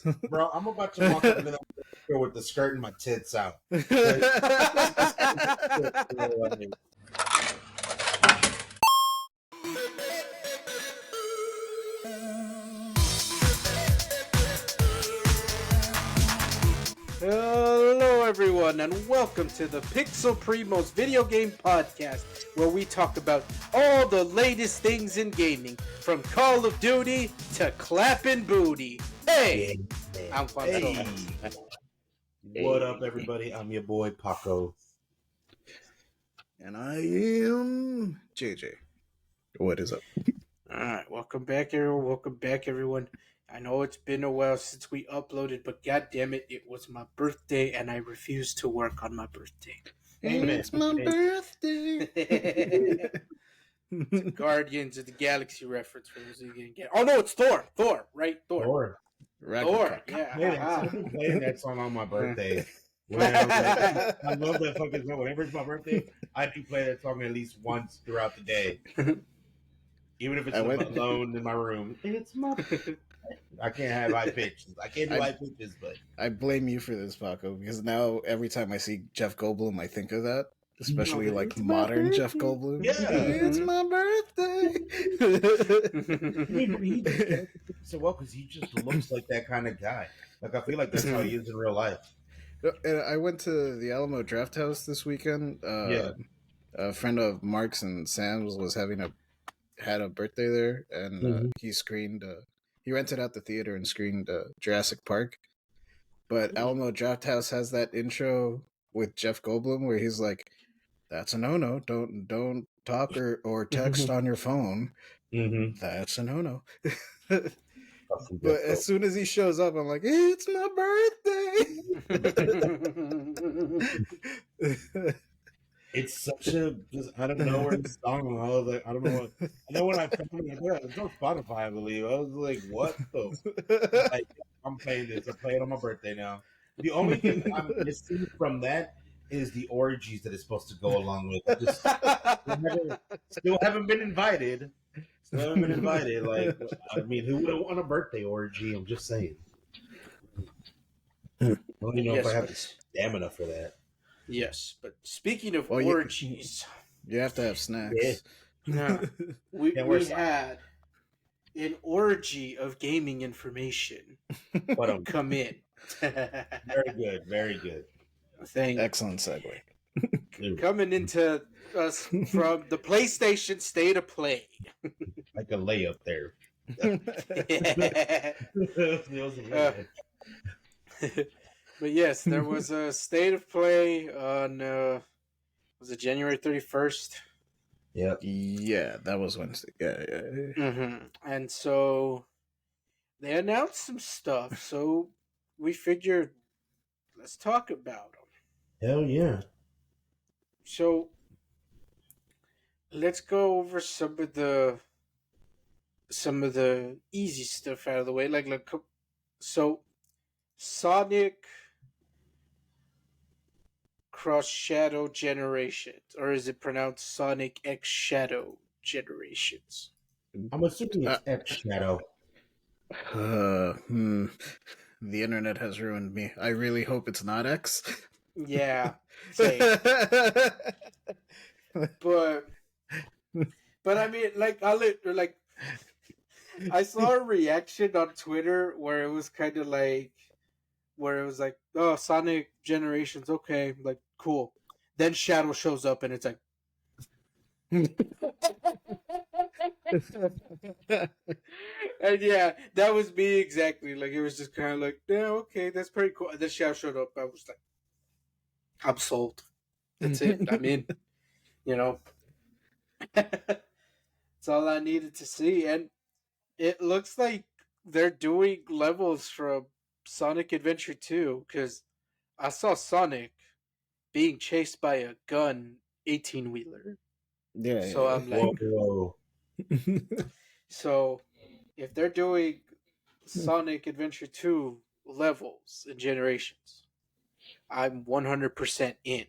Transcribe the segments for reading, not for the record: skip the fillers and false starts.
Bro, I'm about to walk into the store with the skirt and my tits out. Hello, everyone, and welcome to the Primos video game podcast, where we talk about all the latest things in gaming, from Call of Duty to clapping booty. Hey, I'm Juan. Hey. What up, everybody? I'm your boy Paco, and I am JJ. What is up? All right, welcome back, everyone. I know it's been a while since we uploaded, but god damn it, it was my birthday, and I refused to work on my birthday. Amen. It's my birthday. It's a Guardians of the Galaxy reference for those who didn't get. Oh no, it's Thor. Thor, right? Thor. Yeah. I've been playing that song on my birthday. I love that fucking song. Whenever it's my birthday, I do play that song at least once throughout the day. Even if it's alone in my room. It's my I can't have high pitches. I can't do high pitches, but I blame you for this, Paco, because now every time I see Jeff Goldblum, I think of that. Especially like modern Jeff Goldblum. Yeah. It's my birthday. So well, because he just looks like that kind of guy. Like, I feel like that's how he is in real life. And I went to the Alamo Draft House this weekend. A friend of Mark's and Sam's was had a birthday there, and he screened. He rented out the theater and screened Jurassic Park. But Alamo Draft House has that intro with Jeff Goldblum where he's like, "That's a no-no. Don't talk or text on your phone. Mm-hmm. That's a no-no." But as soon as he shows up, I'm like, "It's my birthday." It's such a just out of nowhere song. I was like, I don't know what. And then when I found it, it's on Spotify, I believe. I was like, what the? Like, I'm playing this. I'm playing on my birthday now. The only thing I'm missing from that is the orgies that it's supposed to go along with. Still haven't been invited. Like, I mean, who would want a birthday orgy? I'm just saying. I don't even know if I have the stamina for that. Yes, but speaking of orgies, you have to have snacks. Yeah. we had an orgy of gaming information come in. Very good. Excellent segue. Coming into us from the PlayStation State of Play. Like a layup there. But yes, there was a State of Play on, was it January 31st? Yep. Yeah, that was Wednesday. Yeah. Mm-hmm. And so they announced some stuff, so we figured, let's talk about them. Hell yeah. So let's go over some of the easy stuff out of the way. So Sonic Cross Shadow Generations, or is it pronounced Sonic X Shadow Generations? I'm assuming it's X Shadow. The internet has ruined me. I really hope it's not X. Yeah, same. but I mean, I saw a reaction on Twitter where it was kind of like, oh, Sonic Generations, okay, like, cool. Then Shadow shows up and it's like, and yeah, that was me exactly. Like, it was just kind of like, yeah, okay, that's pretty cool. And then Shadow showed up. I was like, I'm sold. That's it. I'm in. You know, that's all I needed to see. And it looks like they're doing levels from Sonic Adventure 2, because I saw Sonic being chased by a gun 18-wheeler. Yeah. So I'm like, whoa. So if they're doing Sonic Adventure 2 levels and generations, I'm 100% in.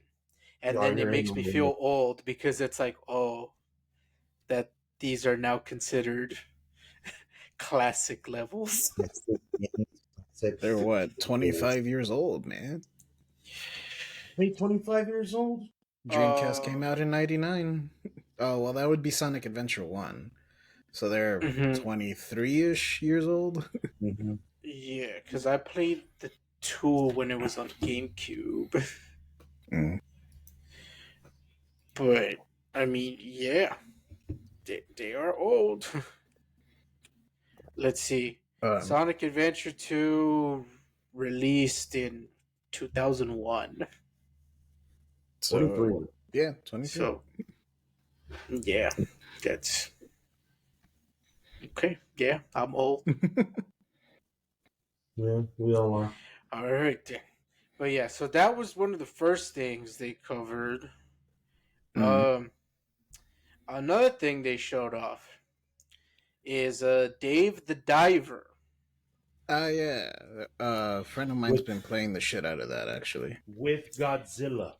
And then it makes me feel old, because it's like, oh, that these are now considered classic levels. They're what, 25 years old, man. Wait, 25 years old? Dreamcast came out in 99. Oh, well, that would be Sonic Adventure 1. So they're 23-ish years old. Mm-hmm. Yeah, because I played the 2 when it was on GameCube. But, I mean, yeah. They are old. Let's see. Sonic Adventure 2 released in 2001. So, 23. Yeah, 23. So, yeah, that's okay. Yeah, I'm old. Yeah, we all are. All right, then. But yeah, so that was one of the first things they covered. Another thing they showed off is Dave the Diver. Yeah. A friend of mine's been playing the shit out of that, actually. With Godzilla.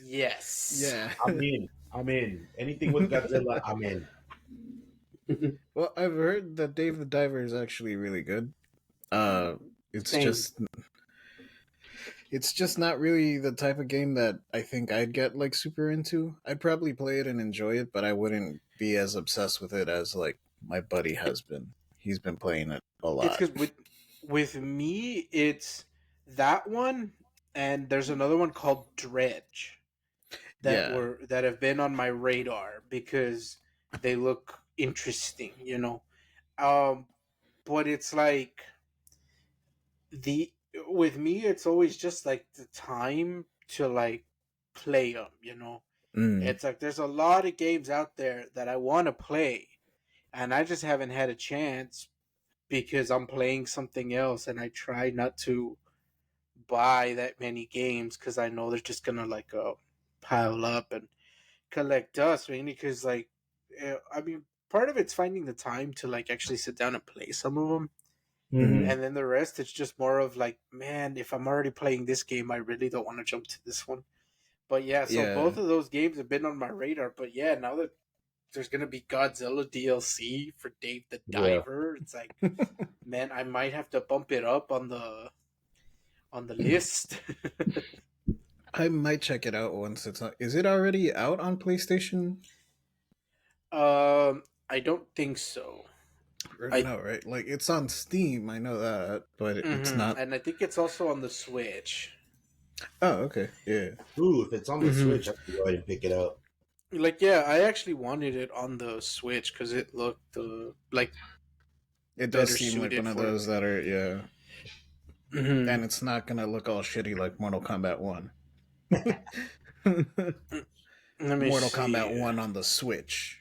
Yes. Yeah. I'm in. Anything with Godzilla, I'm in. Well, I've heard that Dave the Diver is actually really good. It's Same. just not really the type of game that I think I'd get like super into. I'd probably play it and enjoy it, but I wouldn't be as obsessed with it as like my buddy has been. He's been playing it a lot. It's because with me, it's that one, and there's another one called Dredge that have been on my radar because they look interesting, you know. But it's like with me, it's always just like the time to like play them, you know. It's like there's a lot of games out there that I want to play, and I just haven't had a chance because I'm playing something else, and I try not to buy that many games because I know they're just gonna like pile up and collect dust, mainly because like I mean, part of it's finding the time to like actually sit down and play some of them. And then the rest, it's just more of like, man, if I'm already playing this game, I really don't want to jump to this one. But yeah, so both of those games have been on my radar. But yeah, now that there's gonna be Godzilla DLC for Dave the Diver, it's like, man, I might have to bump it up on the list. I might check it out once it's on. Is it already out on PlayStation? I don't think so. No, right? Like it's on Steam, I know that, but it's not. And I think it's also on the Switch. Oh, okay, yeah. Ooh, if it's on the Switch, I can go ahead and pick it up. Like, yeah, I actually wanted it on the Switch because it looked like it does seem like one of those that are and it's not gonna look all shitty like Mortal Kombat 1. Mortal Kombat 1 on the Switch.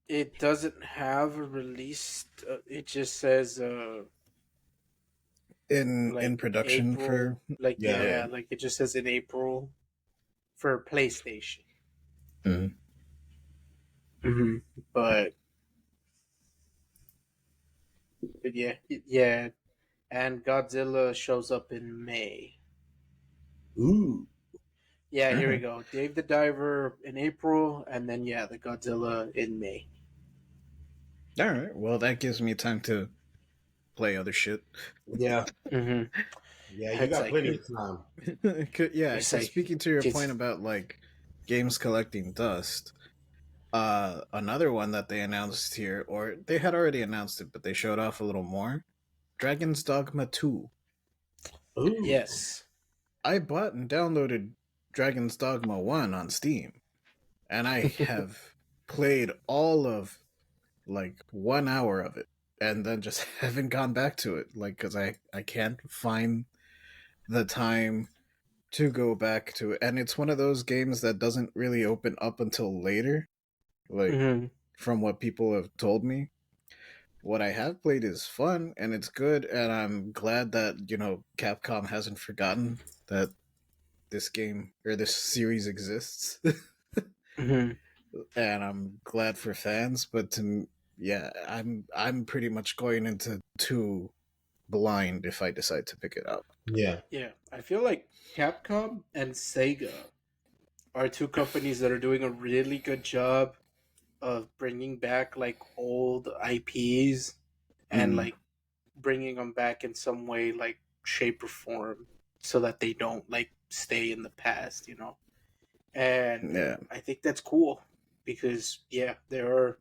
It doesn't have a release. It just says in production April, for like like it just says in April for PlayStation. But yeah, and Godzilla shows up in May. Ooh. Yeah, here we go. Dave the Diver in April, and then the Godzilla in May. All right. Well, that gives me time to play other shit. Yeah. Yeah, you got plenty of time. Yeah, speaking to your point about like games collecting dust, another one that they announced here, or they had already announced it, but they showed off a little more. Dragon's Dogma 2. Ooh. Yes. I bought and downloaded Dragon's Dogma 1 on Steam, and I have played all of like 1 hour of it, and then just haven't gone back to it, like, because I can't find the time to go back to it. And it's one of those games that doesn't really open up until later, like from what people have told me. What I have played is fun and it's good, and I'm glad that Capcom hasn't forgotten that this game or this series exists. And I'm glad for fans, but I'm pretty much going into 2 blind if I decide to pick it up. Yeah. I feel like Capcom and Sega are 2 companies that are doing a really good job of bringing back like old IPs and like bringing them back in some way, like shape or form, so that they don't like stay in the past, you know. And Yeah. I think that's cool because yeah, there are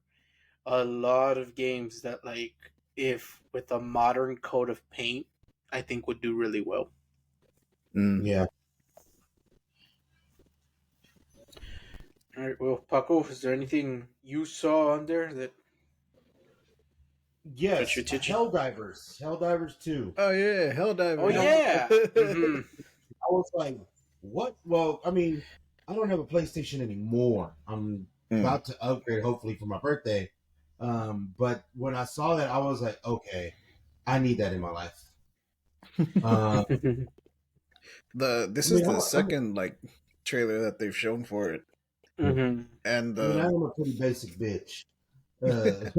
a lot of games that like if with a modern coat of paint, I think would do really well. Yeah. All right, well, Paco, is there anything you saw on there that got your Yes, attention? Helldivers 2. Oh yeah, Oh And I Helldivers. was, yeah. Mm-hmm. I was like, what? Well, I mean, I don't have a PlayStation anymore. I'm Mm. about to upgrade, hopefully, for my birthday. But when I saw that, I was like, okay, I need that in my life. Uh, This I is mean, the second like trailer that they've shown for it, Mm-hmm. and I am a pretty basic bitch. Uh,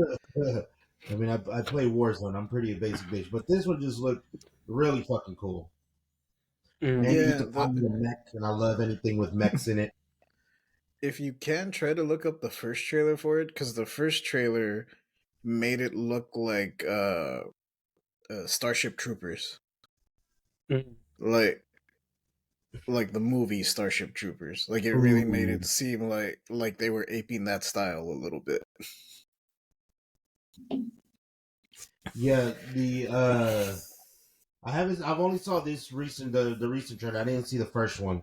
I mean, I play Warzone. I'm pretty a basic bitch, but this one just looked really fucking cool. And you get yeah, to the find the mech, and I love anything with mechs in it. if you can try to look up the first trailer for it, because the first trailer made it look like Starship Troopers, like the movie Starship Troopers. Like it really made Ooh. it seem like they were aping that style a little bit. Yeah, I've only saw this recent the recent trailer. I didn't see the first one.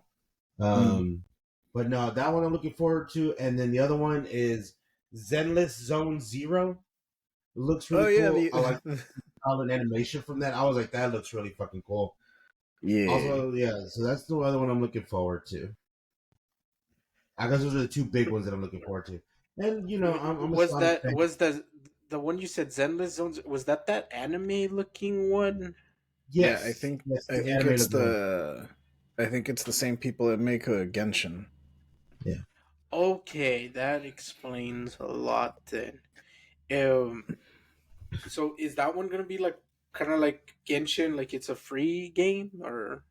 But no, that one I'm looking forward to, and then the other one is Zenless Zone Zero. It looks Oh really yeah, cool. the I like all an animation from that. I was like, that looks really fucking cool. yeah. Also, yeah, so that's the other one I'm looking forward to. I guess those are the two big ones that I'm looking forward to. And I'm a Was Sonic that fan. was the one you said Zenless Zones? Was that anime looking one? Yeah, Yes, yes, I the think anime it's looking one. the same people that make Genshin. Yeah. Okay, that explains a lot then. Um, so is that one gonna be like kind of like Genshin, like it's a free game, or?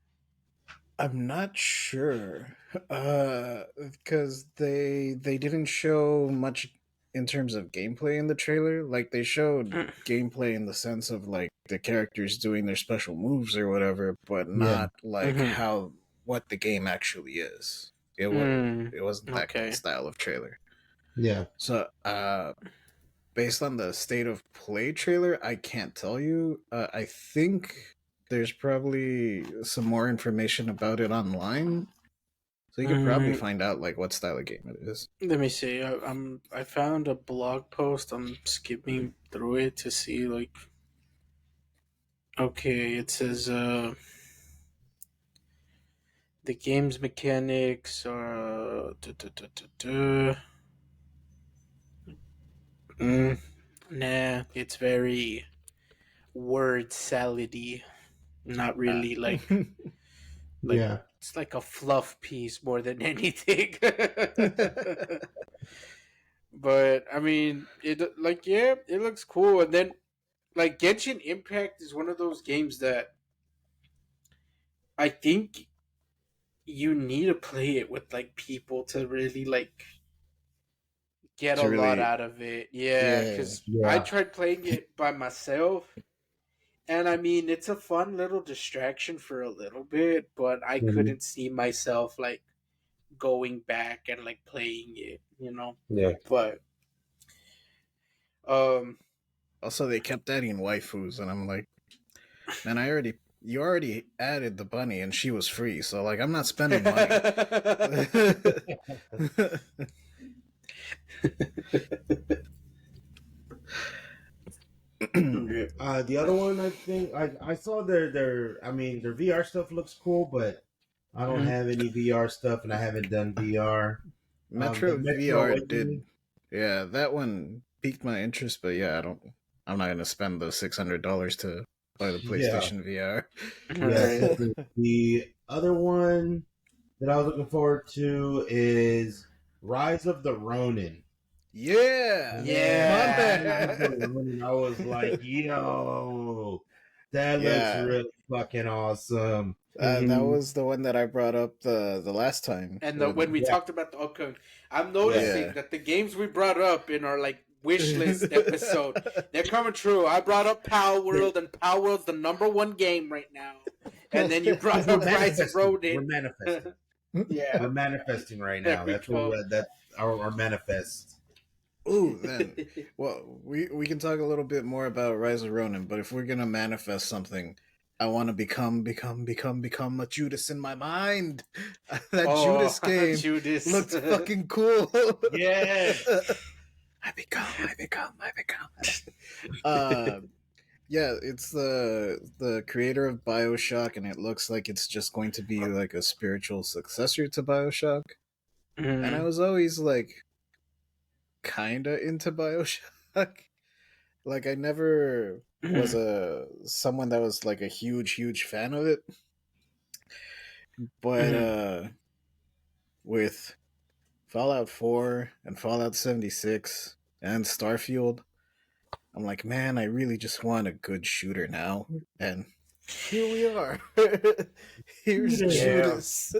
I'm not sure, because they didn't show much in terms of gameplay in the trailer. Like they showed gameplay in the sense of like the characters doing their special moves or whatever, but Yeah. not like Mm-hmm. what the game actually is. Mm, It wasn't that okay. style of trailer. Yeah. So, based on the state of play trailer, I can't tell you. I think there's probably some more information about it online, so you could probably Mm, find out like what style of game it is. let me see. I found a blog post. I'm skipping through it to see like. Okay, it says the game's mechanics are. Nah, it's very word salady. Not Uh, really like Yeah. it's like a fluff piece more than anything. But I mean, it like yeah, it looks cool. And then like Genshin Impact is one of those games that I think you need to play it with like people to really like get a to lot really, out of it. Yeah, yeah. because I Yeah. tried playing it by myself. And I mean, it's a fun little distraction for a little bit, but I Mhm. couldn't see myself like going back and like playing it, you know. Yeah. But um, Also, they kept adding waifus, and I'm like, man, you already added the bunny, and she was free, so like, I'm not spending money. The other one, I think I saw their VR stuff looks cool, but I don't Mhm. have any VR stuff, and I haven't done VR. The Metro Metro VR Awakening. did, yeah, that one piqued my interest, but yeah, I'm not gonna spend the $600 to buy the Yeah. PlayStation VR. Yes. Right. The other one that I was looking forward to is Rise of the Ronin. Yeah, Man, my when I Yeah. seen Rise of the man. Ronin, I was like, yo, that looks Yeah, really fucking awesome. that Mhm. was the one that I brought up the last time. And when we Yeah. talked about the upcoming, I'm Yeah. noticing Yeah, that the games we brought up in our like wish list episode. They're coming true. I brought up Power World, and Power World's the #1 game right now. And then you brought up Rise of Ronin. We're manifesting. Yeah, We're manifesting right now. That's our manifest. Ooh, then. Well, we can talk a little bit more about Rise of Ronin, but if we're gonna manifest something, I want to become a Judas in my mind. That Judas game Judas looked fucking cool. Yeah. I become. Yeah, it's the creator of BioShock, and it looks like it's just going to be like a spiritual successor to BioShock. Mm. And I was always like kinda into BioShock. Like I never was someone that was like a huge fan of it. But with Fallout 4 and Fallout 76 and Starfield, I'm like, man, I really just want a good shooter now. And here we are. Here's Judas.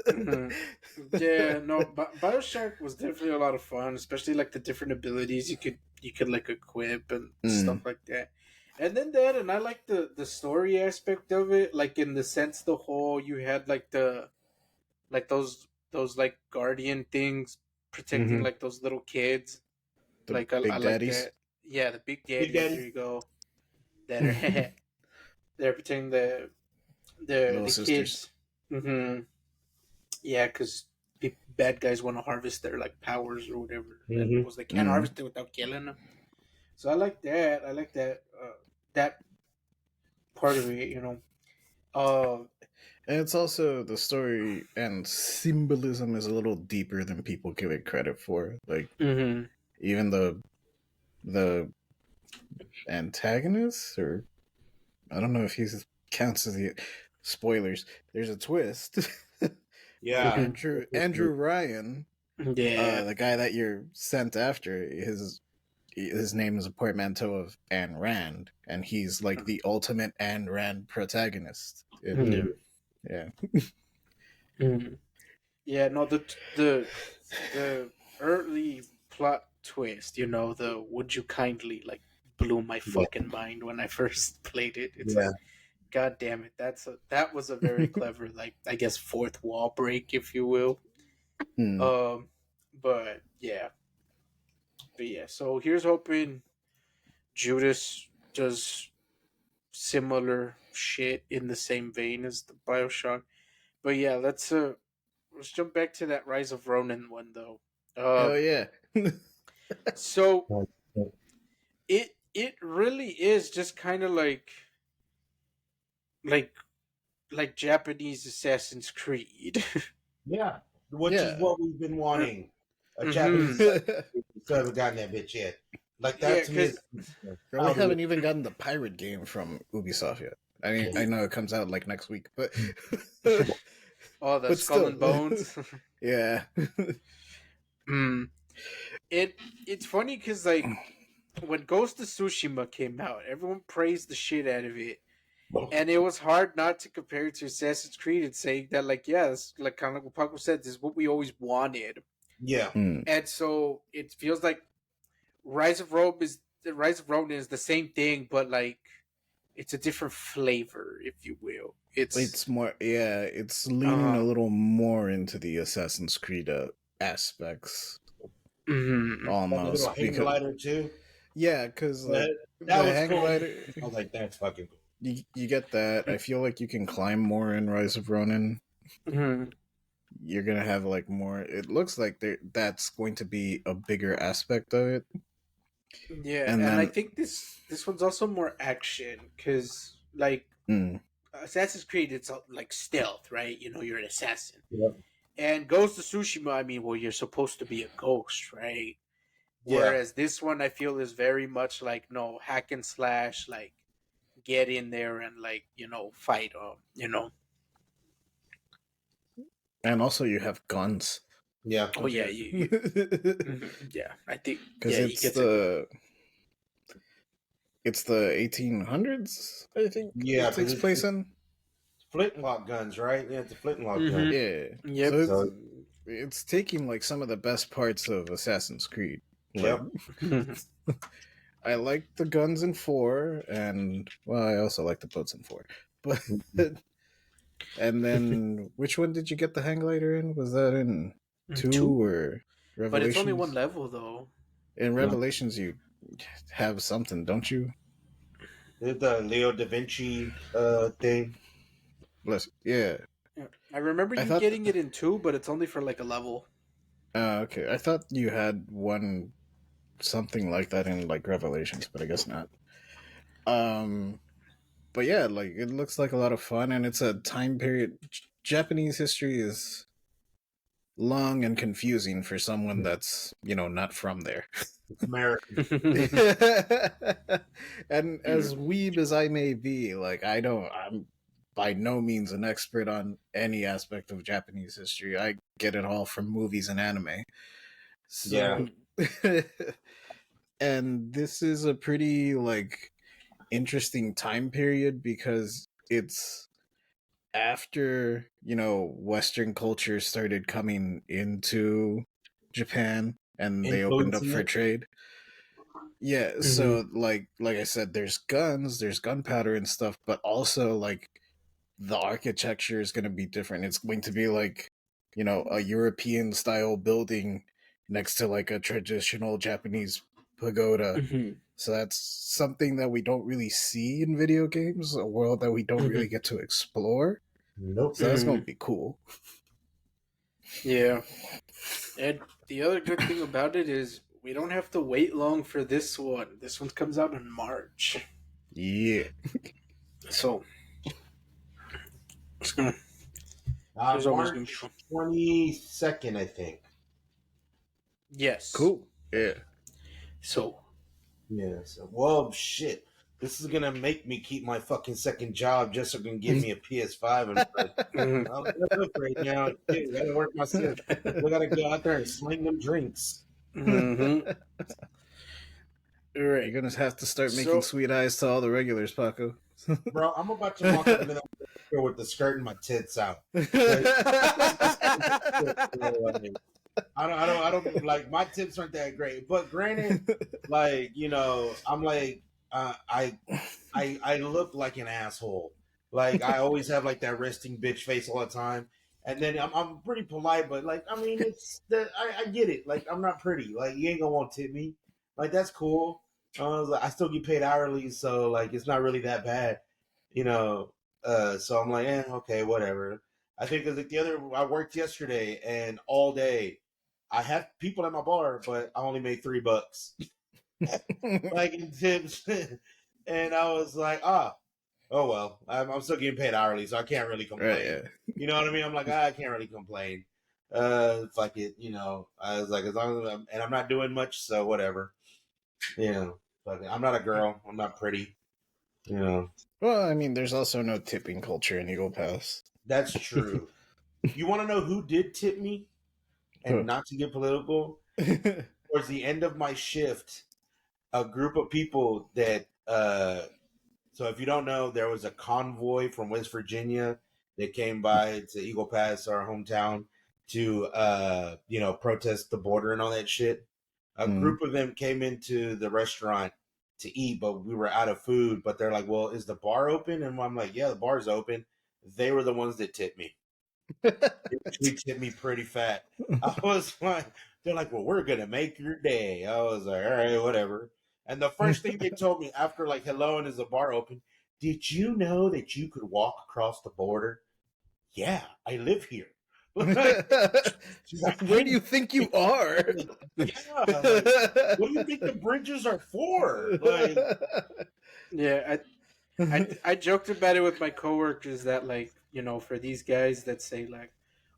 Yeah, no, BioShock was definitely a lot of fun, especially like the different abilities you could like equip and stuff like that. And then and I like the story aspect of it, like in the sense the whole you had like those like guardian things protecting like those little kids. The like big I like daddies. that. Yeah, the big daddies. Daddy. There you go. That are they're protecting the Little the sisters. kids. Mm-hmm. Yeah, because bad guys want to harvest their like powers or whatever, and because they can't harvest it without killing them. So I like that. I like that that part of it. And it's also the story and symbolism is a little deeper than people give it credit for. Like even the antagonist, or I don't know if he counts as the spoilers. There's a twist. Yeah. Andrew Ryan, Yeah. the guy that you're sent after, his name is a portmanteau of Ayn Rand, and he's like the ultimate Ayn Rand protagonist. Yeah. Yeah, no, the early plot twist, the would you kindly like blew my fucking mind when I first played it. It's like, god damn it, that was a very clever, like, I guess, fourth wall break, if you will. But yeah. So here's hoping Judas does similar shit in the same vein as the BioShock. But yeah, let's jump back to that Rise of Ronin one though. Hell yeah. So it really is just kind of like Japanese Assassin's Creed. Yeah, which is what we've been wanting. A Japanese still haven't gotten that bitch yet. Like that to me. We haven't even gotten the pirate game from Ubisoft yet. I mean, I know it comes out like next week, but oh, the Skull and Bones. Yeah. It's funny because like when Ghost of Tsushima came out, everyone praised the shit out of it. And it was hard not to compare it to Assassin's Creed and saying that, like, yeah, it's like kind of like what Paco said, this is what we always wanted. Yeah. And so it feels like Rise of Ronin is the same thing, but like it's a different flavor, if you will. It's more, it's leaning a little more into the Assassin's Creed aspects. Almost. Like a hang glider too. Yeah, because that was hang glider. I was like, that's fucking cool. You get that. I feel like you can climb more in Rise of Ronin. You're gonna have like more. It looks like that's going to be a bigger aspect of it. Yeah, and I think this one's also more action because like Assassin's Creed, it's like stealth, right? You're an assassin. Yep. And Ghost of Tsushima, I mean, well, you're supposed to be a ghost, right? Yeah. Whereas this one, I feel, is very much like hack and slash, like get in there and like fight them, And also, you have guns. Yeah. Oh yeah. Yeah, I think because it's the 1800s. I think. Yeah, it takes place in flintlock guns, right? Yeah, it's a flintlock gun. Yeah. Yep. So it's taking like some of the best parts of Assassin's Creed Yep. I like the guns in 4, and well, I also like the boats in 4. But and then which one did you get the hang glider in? Was that in 2 or Revelations? But it's only one level though. In Revelations, you have something, don't you? The Leo da Vinci thing. Yeah. I remember I you thought. getting it in 2, but it's only for like a level. Okay. I thought you had one something like that in like Revelations, but I guess not. But yeah, like it looks like a lot of fun, and it's a time period. Japanese history is long and confusing for someone that's not from there. It's American. And as weeb as I may be, like I'm by no means an expert on any aspect of Japanese history. I get it all from movies and anime. So and this is a pretty like interesting time period because it's after Western culture started coming into Japan and they opened up Influencing for it. trade. Yeah, so like I said, there's guns, there's gunpowder and stuff, but also like the architecture is going to be different. It's going to be like a European style building next to like a traditional Japanese pagoda. So that's something that we don't really see in video games, a world that we don't really get to explore. Nope. So that's going to be cool. Yeah. And the other good thing about it is we don't have to wait long for this one. This one comes out in March. Yeah. So it's gonna. There's always gonna be March fun. 22nd, I think. Yes. Cool. Yeah. So. Yeah. So, well, shit. This is gonna make me keep my fucking second job just so it can give me a PS5 and I'll look right now. Shit, I gotta work myself. We gotta go out there and sling them drinks. Mm-hmm. Right. You're gonna have to start making sweet eyes to all the regulars, Paco. Bro, I'm about to walk up into that store with the skirt and my tits out. I don't like my tips aren't that great, but granted, like I'm like I look like an asshole. Like I always have like that resting bitch face all the time, and then I'm pretty polite, but like I mean it's I get it. Like I'm not pretty. Like you ain't gonna want to tip me. Like that's cool. I still get paid hourly, so like it's not really that bad, you know. So I'm like, okay, whatever. I think because like I worked yesterday and all day. I have people at my bar, but I only made $3, like in tips, and I was like, oh well, I'm still getting paid hourly, so I can't really complain. Right, yeah. You know what I mean? I'm like, I can't really complain. Fuck it, I was like, as long as I'm not doing much, so whatever. Fuck it. I'm not a girl. I'm not pretty. Well, I mean, there's also no tipping culture in Eagle Pass. That's true. You want to know who did tip me? And not to get political, towards the end of my shift, a group of people that so if you don't know, there was a convoy from West Virginia that came by to Eagle Pass, our hometown, to protest the border and all that shit. A group of them came into the restaurant to eat, but we were out of food. But they're like, well, is the bar open? And I'm like, yeah, the bar's open. They were the ones that tipped me. They tipped me pretty fat. I was like, they're like, well, we're gonna make your day. I was like, all right, whatever. And the first thing they told me after like, hello, and is the bar open? Did you know that you could walk across the border? Yeah, I live here. She's like, where do you think you are? Yeah, like, what do you think the bridges are for? Like, yeah, I joked about it with my coworkers that like for these guys that say like,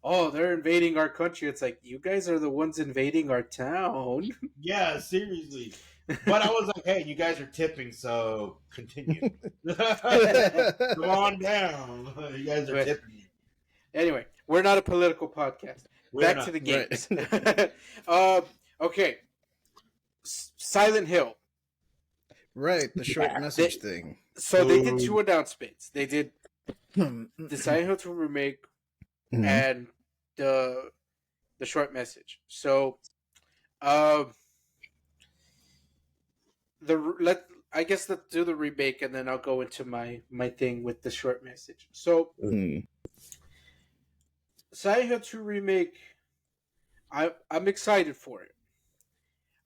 oh, they're invading our country. It's like you guys are the ones invading our town. yeah, seriously. But I was like, hey, you guys are tipping, so continue. Come on down. You guys are tipping. Anyway, we're not a political podcast. Back to the games. Right. Okay. Silent Hill. Right, the short message thing. So they did 2 announcements. They did the Silent Hill 2 remake and the short message. So I guess let's do the remake, and then I'll go into my thing with the short message. So, Mm. Silent Hill 2 remake, I'm excited for it.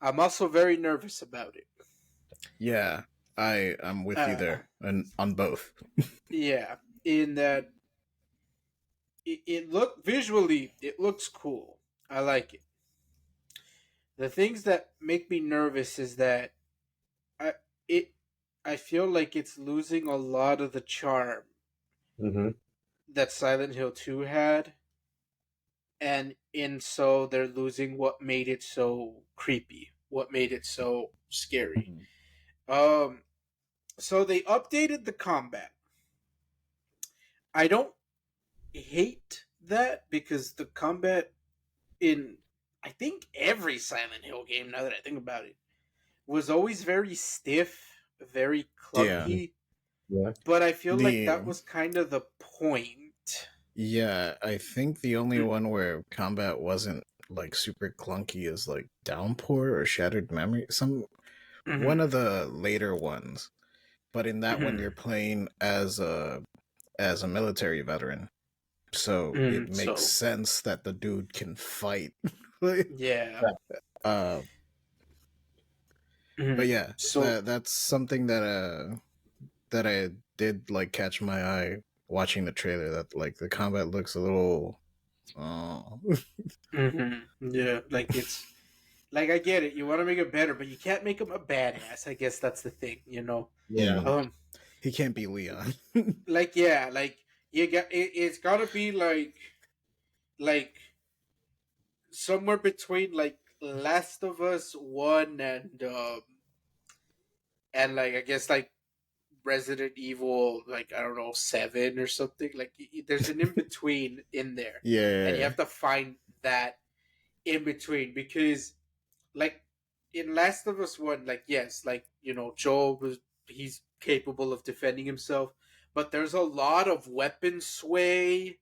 I'm also very nervous about it. Yeah, I'm with you Uh, there, and on both. yeah, in that it look visually, it looks cool. I like it. The things that make me nervous is that I it I feel like it's losing a lot of the charm Mm-hmm. that Silent Hill 2 had, and in so they're losing what made it so creepy, what made it so scary. Mhm. Um so they updated the combat. I don't hate that because the combat in I think every Silent Hill game, now that I think about it, was always very stiff, very Yeah, clunky. Yeah. But I feel like the that was kind of the point. yeah, I think the only one where combat wasn't like super clunky is like Downpour or Shattered Memory, some one Mm-hmm. of the later ones. But in that one, Mm-hmm. you're playing as a military veteran, so it Mm-hmm. makes So sense that the dude can fight. Like, yeah. uh, but Mm-hmm. yeah, So that's something that I did like catch my eye watching the trailer. That like the combat looks a little. Oh. yeah, like it's like I get it. You want to make it better, but you can't make him a badass. I guess that's the thing, you know. Yeah. Mm. Um, He can't be Leon. like yeah, like you got it. It's got to be like somewhere between like Last of Us one and like I guess like Resident Evil, like I don't know, 7 or something. Like there's an in between in there, and you Yeah. have to find that in between because, like, in Last of Us One, like yes, like you know, Joel was he's capable of defending himself, but there's a lot of weapon sway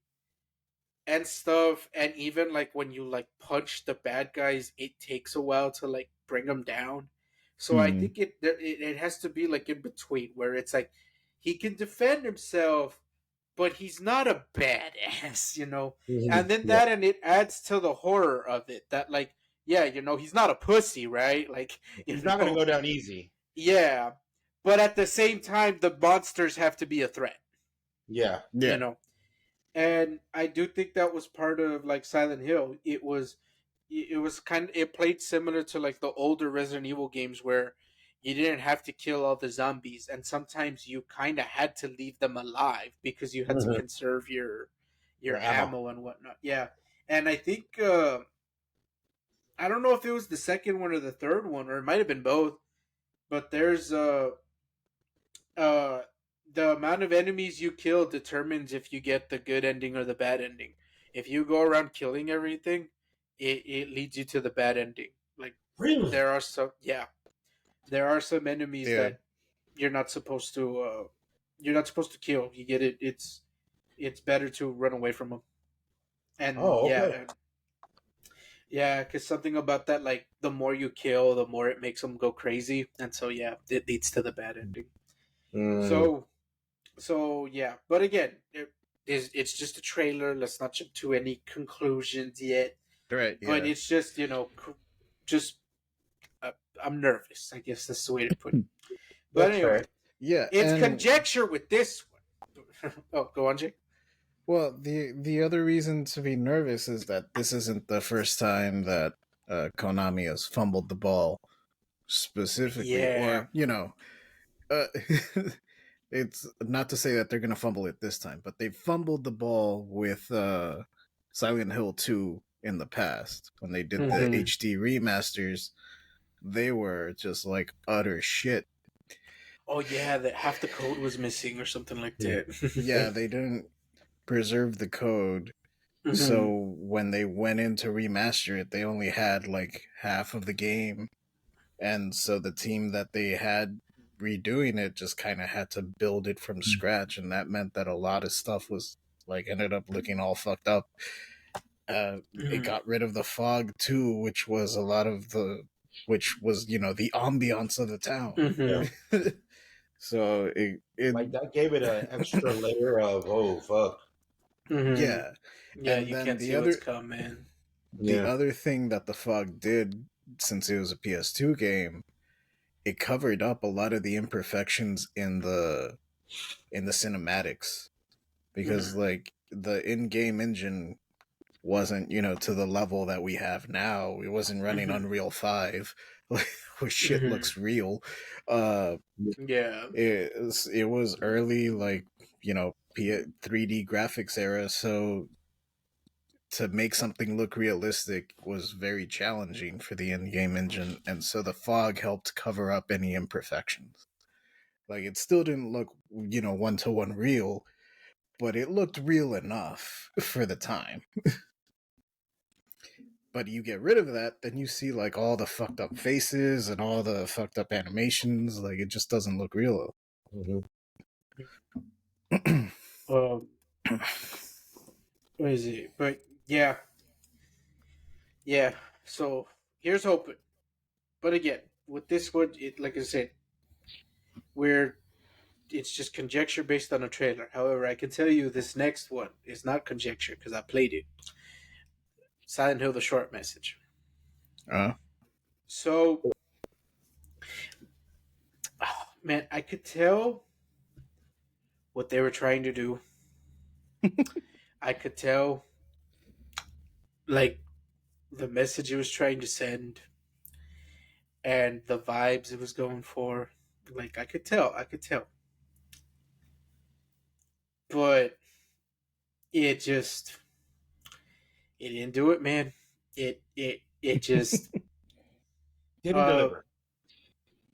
and stuff, and even like when you like punch the bad guys, it takes a while to like bring them down. So I Hmm. think it has to be like in between where it's like he can defend himself, but he's not a badass, you know. Mm-hmm. And then Yeah. that and it adds to the horror of it that like yeah, you know, he's not a pussy, right? Like you He's not gonna know, go down easy. yeah. But at the same time, the monsters have to be a threat, Yeah. you Yeah. know. And I do think that was part of like Silent Hill. It was kind of it played similar to like the older Resident Evil games where you didn't have to kill all the zombies, and sometimes you kind of had to leave them alive because you had to Mm-hmm. conserve Your your ammo. ammo and whatnot. Yeah, and I think I don't know if it was the second one or the third one, or it might have been both. But there's uh the amount of enemies you kill determines if you get the good ending or the bad ending. If you go around killing everything, it leads you to the bad ending. Like Really? there are some yeah, there are some enemies Yeah. that you're not supposed to you're not supposed to kill. You get it. It's better to run away from them. And Oh, okay. yeah, because something about that, like the more you kill, the more it makes them go crazy, and so yeah, it leads to the bad ending. Mm. So yeah, but again, it's just a trailer. Let's not jump to any conclusions yet. Right. But Yeah. it's just just uh, I'm nervous. I guess that's the way to put it. But That's fair. anyway, Yeah. it's And conjecture with this one. Oh, go on, Jake. well, the other reason to be nervous is that this isn't the first time that Konami has fumbled the ball specifically, Yeah. or uh, it's not to say that they're gonna fumble it this time, but they fumbled the ball with Silent Hill 2 in the past when they did the Mm-hmm. HD remasters. They were just like utter shit. Oh yeah, that half the code was missing or something like Yeah. Yeah, that. they didn't preserve the code. Mm-hmm. So when they went in to remaster it, they only had like half of the game. And so the team that they had redoing it just kind of had to build it from scratch. And that meant that a lot of stuff was like ended up looking all fucked up. They Mm-hmm. got rid of the fog too, which was a lot of which was the ambiance of the town. Mm-hmm. So it Like that gave it an extra layer of fuck. Mm-hmm. yeah, Yeah, and you then can't see what's coming. the other thing that the fog did, since it was a PS2 game, it covered up a lot of the imperfections in the cinematics, because like the in-game engine wasn't to the level that we have now. It wasn't running Unreal 5 like where shit looks real. Yeah. It was early, like 3D graphics era, so to make something look realistic was very challenging for the in-game engine, and so the fog helped cover up any imperfections. Like, it still didn't look one-to-one real, but it looked real enough for the time. But you get rid of that, then you see like all the fucked up faces and all the fucked up animations. Like, it just doesn't look real. What is it? But yeah, yeah. So here's hoping. But again, with this one, like I said, we're it's just conjecture based on a trailer. However, I can tell you this next one is not conjecture because I played it. Silent Hill: The Short Message. uh, So, oh, man, I could tell what they were trying to do. I could tell, like, the message it was trying to send and the vibes it was going for. Like, I could tell. But it just, it didn't do it, man. It just, Didn't uh, deliver.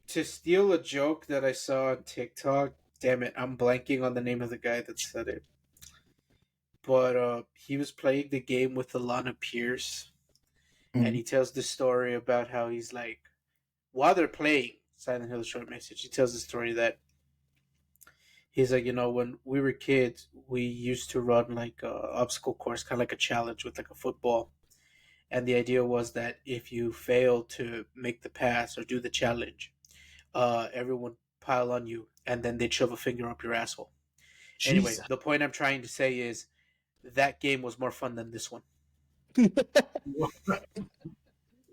to steal a joke that I saw on TikTok. Damn it, I'm blanking on the name of the guy that said it. But he was playing the game with Alana Pierce, and he tells the story about how he's like, while they're playing Silent Hill: Short Message, he tells the story that he's like, when we were kids, we used to run like a obstacle course, kind of like a challenge with like a football, and the idea was that if you fail to make the pass or do the challenge, everyone pile on you, and then they'd shove a finger up your asshole. Anyway, Jesus. the point I'm trying to say is that game was more fun than this one.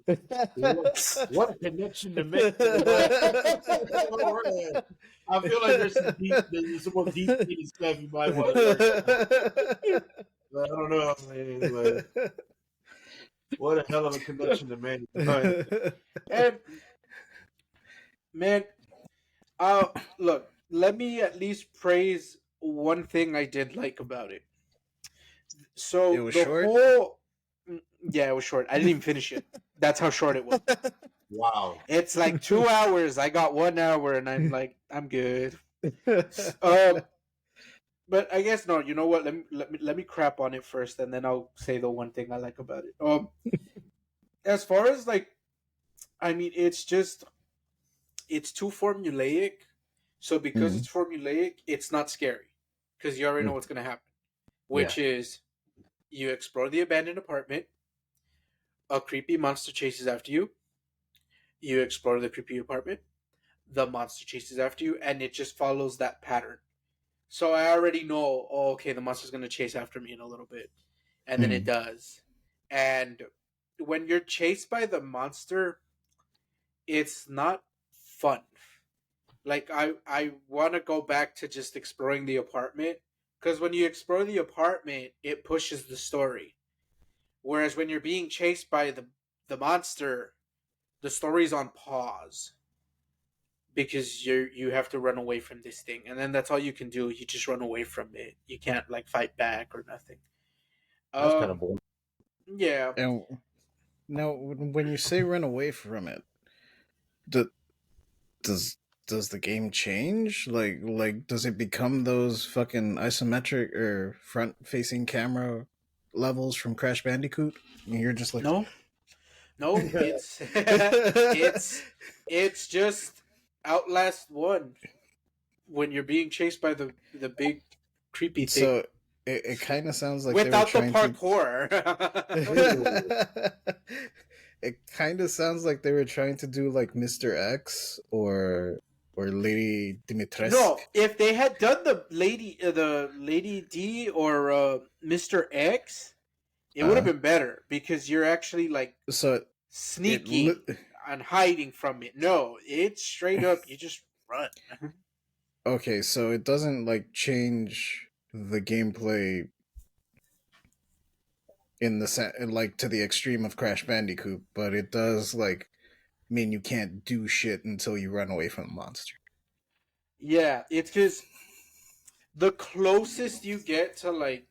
What a connection to make. I feel like there's some more deep stuff you might want to work. I don't know. Man. Like, what a hell of a connection to make. And man, look, let me at least praise one thing I did like about it. So It was the short? whole, yeah, it was short. I didn't even finish it. That's how short it was. Wow. It's like 2 hours. I got 1 hour, and I'm like, I'm good. But I guess no. You know what? Let me crap on it first, and then I'll say the one thing I like about it. As far as like, I mean, it's too formulaic. So because it's formulaic, it's not scary because you already know what's gonna happen. Which is, you explore the abandoned apartment. A creepy monster chases after you. You explore the creepy apartment. The monster chases after you, and it just follows that pattern. So I already know, oh, okay, the monster's going to chase after me in a little bit. And then it does. And when you're chased by the monster, it's not fun. Like, I want to go back to just exploring the apartment. Because when you explore the apartment, it pushes the story. Whereas when you're being chased by the monster, the story's on pause. Because you have to run away from this thing, and then that's all you can do. You just run away from it. You can't like fight back or nothing. That's kind of boring. Yeah. And now, when you say run away from it, do, does does the game change? Like does it become those fucking isometric or front-facing camera levels from Crash Bandicoot? And you're just like, No, it's just Outlast 1 when you're being chased by the big creepy thing. So it kind of sounds like without they were the trying parkour. to It kind of sounds like they were trying to do like Mr. X or Lady Dimitrescu. No, if they had done the Lady D or Mr. X, it would have Uh, been better because you're actually like so it sneaking and hiding from it. No, it's straight up. You just run. okay, so it doesn't like change the gameplay in like to the extreme of Crash Bandicoot, but it does like mean you can't do shit until you run away from the monster. Yeah, it's because the closest you get to like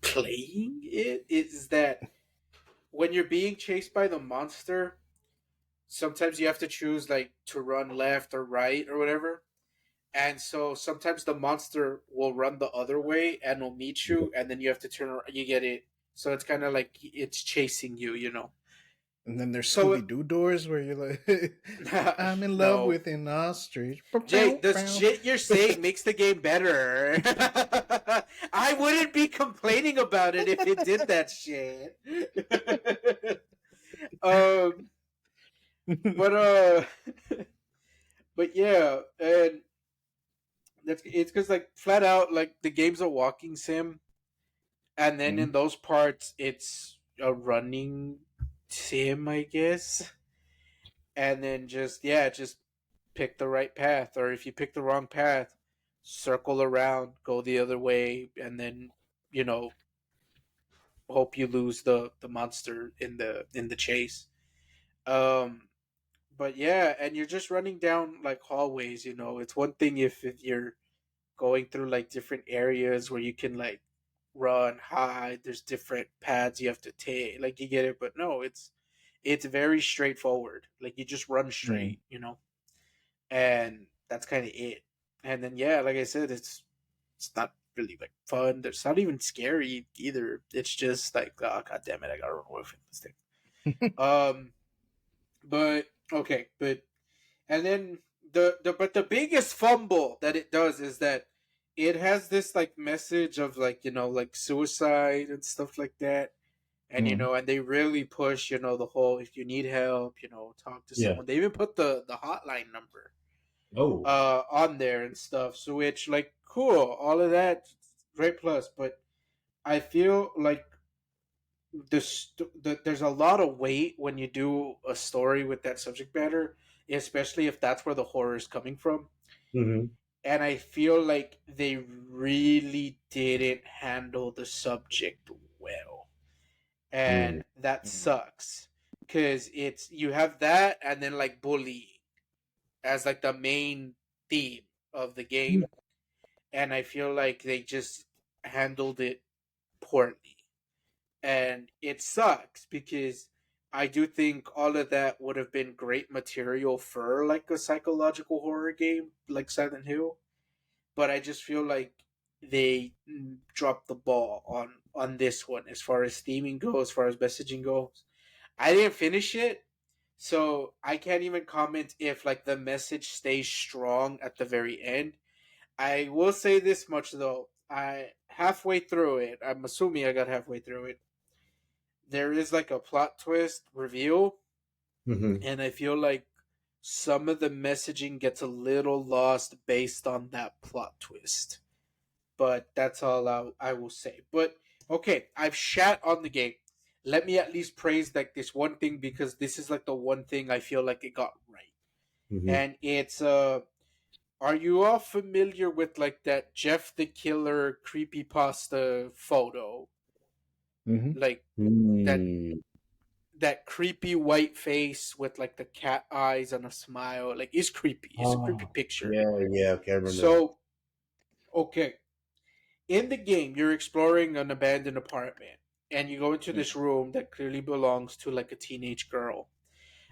playing it is that when you're being chased by the monster, sometimes you have to choose like to run left or right or whatever. And so sometimes the monster will run the other way and will meet you, and then you have to turn around. You get it. So it's kind of like it's chasing you, you know. And then there's So Scooby Doo doors where you're like, I'm in love no, with an ostrich. Jay, the shit you're saying makes the game better. I wouldn't be complaining about it if it did that shit. um, but but yeah, and it's because like flat out like the game's a walking sim, and then in those parts it's a running sim, I guess. And then just pick the right path, or if you pick the wrong path, circle around, go the other way, and then you know hope you lose the monster in the chase. Um, but yeah, and you're just running down like hallways. You know, it's one thing if you're going through like different areas where you can like run, hide. There's different paths you have to take. Like you get it, but no, it's very straightforward. Like you just run Mm. straight, you know, and that's kind of it. And then yeah, like I said, it's not really like fun. It's not even scary either. It's just like oh god damn it, I gotta run away from this thing. Um, but okay, but and then the biggest fumble that it does is that it has this like message of like like suicide and stuff like that, and Mm. and they really push the whole if you need help talk to Yeah. someone. They even put the hotline number Oh. on there and stuff, so it's like cool, all of that great plus, but I feel like there's a lot of weight when you do a story with that subject matter, especially if that's where the horror is coming from. Mm-hmm. And I feel like they really didn't handle the subject well, Mm. and that sucks because it's you have that and then like bullying as like the main theme of the game, and I feel like they just handled it poorly, and it sucks because I do think all of that would have been great material for like a psychological horror game like Silent Hill, but I just feel like they dropped the ball on this one as far as theming goes, as far as messaging goes. I didn't finish it, so I can't even comment if like the message stays strong at the very end. I will say this much though. I halfway through it, I'm assuming I got halfway through it. There is like a plot twist reveal, Mm-hmm. and I feel like some of the messaging gets a little lost based on that plot twist. But that's all I will say. But okay, I've shat on the game. Let me at least praise like this one thing because this is like the one thing I feel like it got right. Mm-hmm. And it's are you all familiar with like that Jeff the Killer creepypasta photo? Mm-hmm. Like that Mm. that creepy white face with like the cat eyes and a smile. Like it's creepy. It's a creepy Oh, picture. yeah, yeah. Okay, I remember that. So okay, in the game, you're exploring an abandoned apartment, and you go into this room that clearly belongs to like a teenage girl.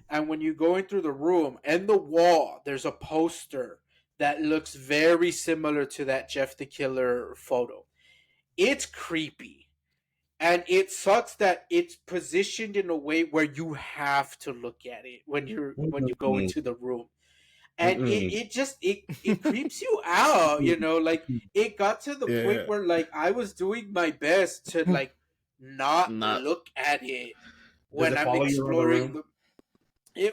And when you go in through the room and the wall, there's a poster that looks very similar to that Jeff the Killer photo. It's creepy. And it sucks that it's positioned in a way where you have to look at it when you go Mm-mm. into the room, and Mm-mm. it just it creeps you out, like it got to the point Yeah. where like I was doing my best to like not Not look at it, Does when it I'm follow you around the exploring room? the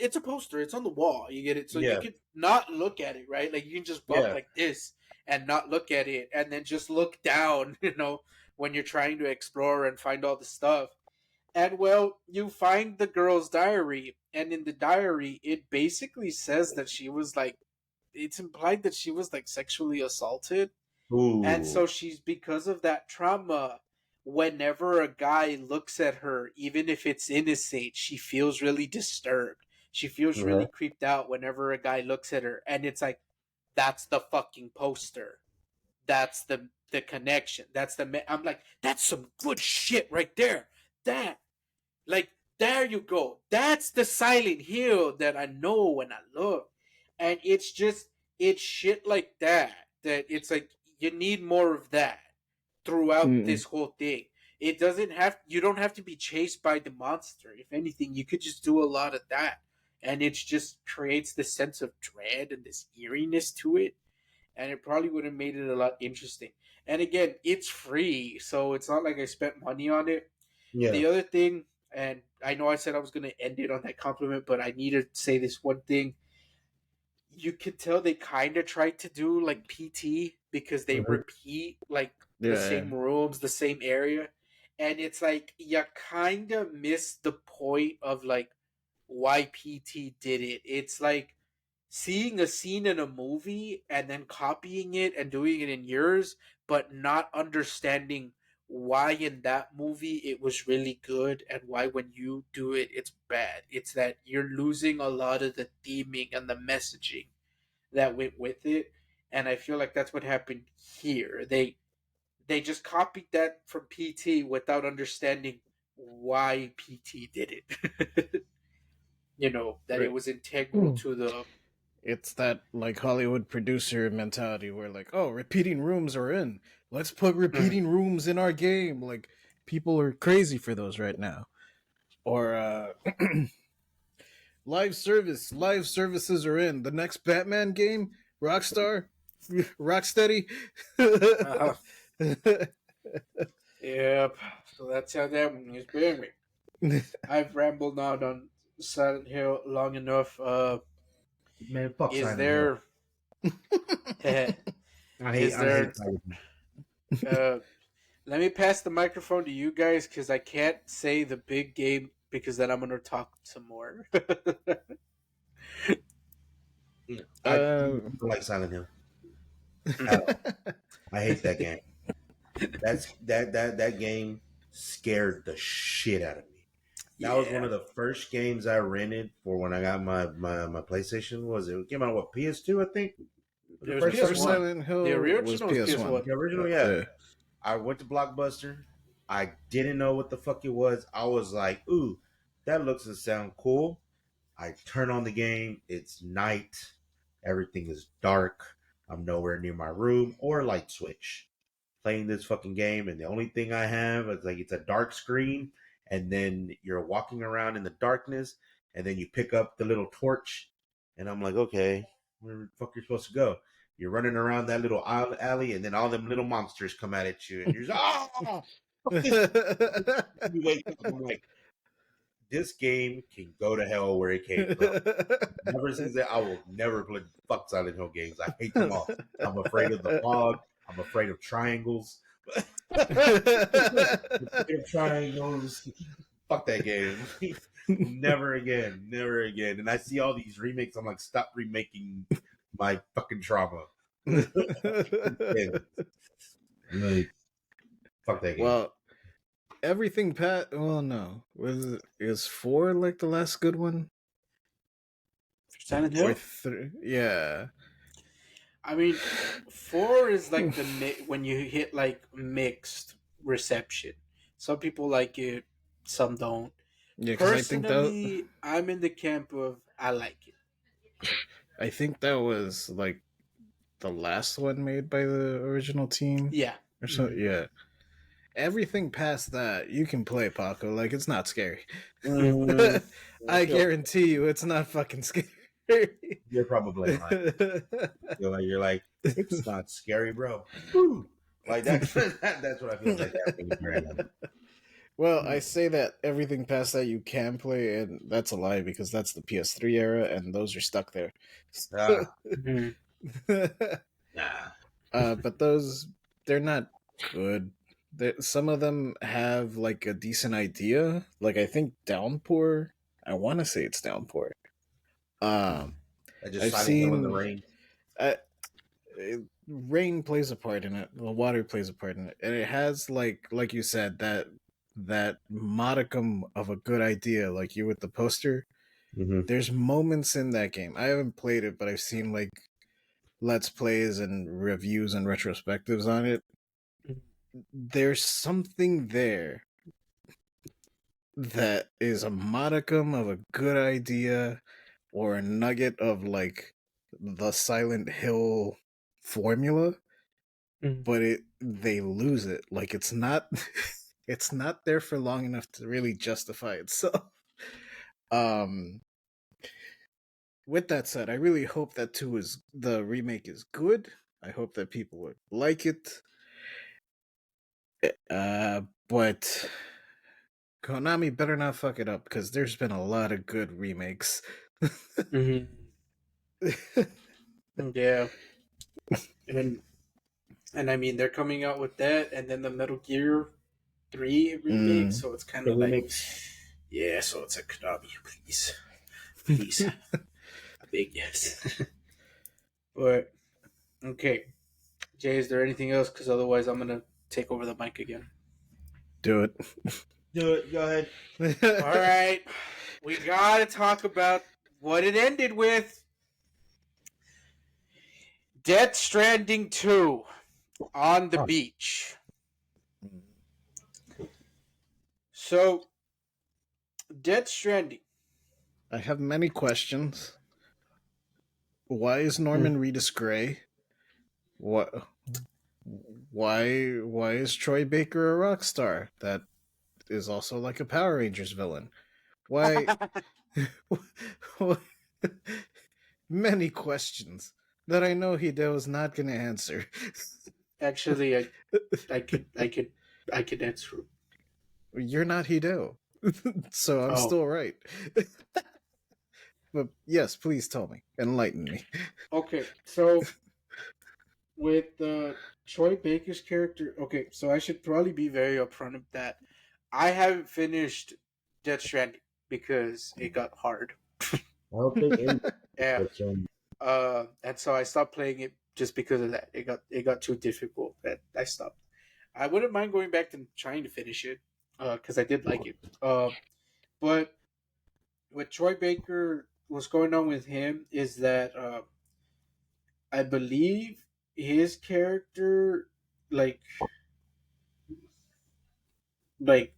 it's a poster. It's on the wall. You get it, so you Yeah, could not look at it, right? Like you can just bump yeah. like this and not look at it, and then just look down. When you're trying to explore and find all the stuff. And well, you find the girl's diary, and in the diary, it basically says that she was like, it's implied that she was like sexually assaulted. And Ooh. so she's, because of that trauma, whenever a guy looks at her, even if it's innocent, she feels really disturbed. She feels really Uh-huh. creeped out whenever a guy looks at her. And it's like, that's the fucking poster. That's the connection. I'm like, that's some good shit right there. That like, there you go. That's the Silent Hill that I know when I look. And it's shit like that it's like, you need more of that throughout Mm. this whole thing. You don't have to be chased by the monster. If anything, you could just do a lot of that. And it just creates this sense of dread and this eeriness to it. And it probably would have made it a lot interesting. And again, it's free, so it's not like I spent money on it. Yeah. The other thing, and I know I said I was going to end it on that compliment, but I need to say this one thing. You could tell they kind of tried to do like PT, because they Mhm. repeat like the Yeah. same rooms, the same area. And it's like you kind of miss the point of like why PT did it. It's like seeing a scene in a movie and then copying it and doing it in yours, but not understanding why in that movie it was really good and why when you do it it's bad. It's that you're losing a lot of the theming and the messaging that went with it. And I feel like that's what happened here. They just copied that from PT without understanding why PT did it. That it Right. was integral to the. It's that like Hollywood producer mentality where like, oh, repeating rooms are in. Let's put repeating rooms in our game. Like people are crazy for those right now. Or live services are in. The next Batman game, Rockstar, Rocksteady. Uh, Yep. So that's how that one is been. I've rambled on Silent Hill long enough. Man, fuck Is Silent Hill. there is I hate there Silent Hill. let me pass the microphone to you guys because I can't say the big game because then I'm gonna talk some more. I uh, don't like Silent Hill at all. I hate that game. That game scared the shit out of me. That was one Yeah. of the first games I rented for when I got my PlayStation. Was it came out what PS2? I think was It the was first the first PS1. one. Silent The Hill was original was PS1. PS1. The original, yeah. Yeah. I went to Blockbuster. I didn't know what the fuck it was. I was like, "Ooh, that looks and sound cool." I turn on the game. It's night. Everything is dark. I'm nowhere near my room or light switch. Playing this fucking game, and the only thing I have is like it's a dark screen, and then you're walking around in the darkness, and then you pick up the little torch, and I'm like, okay, where the fuck you're supposed to go? You're running around that little alley, and then all them little monsters come out at you, and you're just fuck this. You wake up, I'm like, this game can go to hell where it came from. Never since that, I will never play fuck Silent Hill games. I hate them all. I'm afraid of the fog. I'm afraid of triangles. Afraid of triangles. Fuck that game. Never again. Never again. And I see all these remakes. I'm like, stop remaking my fucking trauma. Like, fuck that game. Well, everything Pat. Well, no, is 4 like the last good one? Silent Or Hill. yeah. I mean, 4 is like when you hit like mixed reception. Some people like it, some don't. Yeah, because Personally, I'm in the camp of I like it. I think that was like the last one made by the original team. Yeah. Or so. Yeah. Everything past that, you can play Paco. Like, it's not scary. I guarantee you, it's not fucking scary. You're probably lying. You're like, it's not scary, bro. Like that's what I feel like that. Well, I say that everything past that you can play, and that's a lie because that's the PS3 era, and those are stuck there. Mhm. Nah. But those, they're not good. Some of them have like a decent idea. Like I think Downpour. I want to say it's Downpour. Um, I just I've Silent Hill in the seen. rain. Rain plays a part in it. The water plays a part in it, and it has like you said that modicum of a good idea, like you with the poster. Mm-hmm. There's moments in that game. I haven't played it, but I've seen like let's plays and reviews and retrospectives on it. There's something there that is a modicum of a good idea or a nugget of like the Silent Hill formula, Mhm. but they lose it. Like it's not it's not there for long enough to really justify itself. Um with that said, I really hope that the remake is good. I hope that people would like it. But Konami better not fuck it up because there's been a lot of good remakes. Mhm. Yeah, and I mean they're coming out with that, and then the Metal Gear 3 remake. So it's kind The of like, remix. yeah. So it's a Konami, please, please, a big yes. But okay, Jay, is there anything else? Because otherwise, I'm gonna take over the mic again. Do it. Do it. Go ahead. All right, we gotta talk about what it ended with. Death Stranding 2 on the Oh. beach. So, Death Stranding. I have many questions. Why is Norman Reedus gray? What? Why is Troy Baker a rock star that is also like a Power Rangers villain? Why? Many questions that I know Hideo is not going to answer. Actually, I could answer. You're not Hideo, so I'm Oh, still right. But yes, please tell me, enlighten me. okay. So with Troy Baker's character, okay. So I should probably be very upfront of that. I haven't finished Death Stranding because it got hard. I don't think anybody Yeah. gets on. And so I stopped playing it just because of that. It got too difficult. That I stopped. I wouldn't mind going back and trying to finish it, because I did like it. But with Troy Baker, what's going on with him is that I believe his character, like, like,